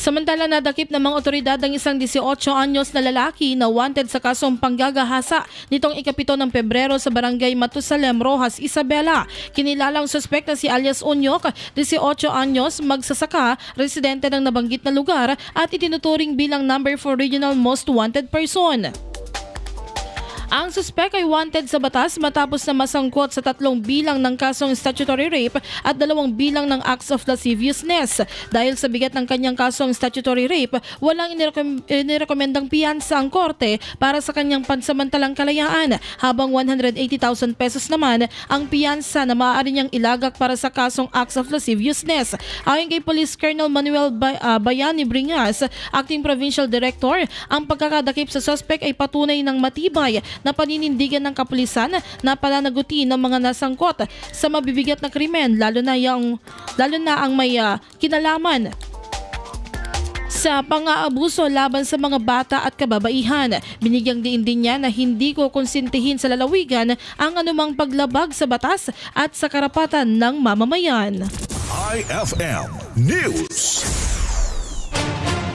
Samantala, nadakip ng mga otoridad ang isang 18 anyos na lalaki na wanted sa kasong panggagahasa nitong ika-7 ng Pebrero sa barangay Matusalem, Rojas, Isabela. Kinilalang suspect na si alias Onyok, 18 anyos, magsasaka, residente ng nabanggit na lugar at itinuturing bilang number 4 regional most wanted person. Ang suspect ay wanted sa batas matapos na masangkot sa 3 bilang ng kasong statutory rape at 2 bilang ng acts of lasciviousness. Dahil sa bigat ng kanyang kasong statutory rape, walang inirekomendang piyansa ang korte para sa kanyang pansamantalang kalayaan, habang 180,000 pesos naman ang piyansa na maaari niyang ilagak para sa kasong acts of lasciviousness. Ayon kay Police Colonel Manuel Bayani Bringas, Acting Provincial Director, ang pagkakadakip sa suspect ay patunay ng matibay na paninindigan ng kapulisan na pananagutin ng mga nasangkot sa mabibigat na krimen, lalo na ang may kinalaman sa pang-aabuso laban sa mga bata at kababaihan. Binigyang diin din niya na hindi ko konsintihin sa lalawigan ang anumang paglabag sa batas at sa karapatan ng mamamayan. IFM News.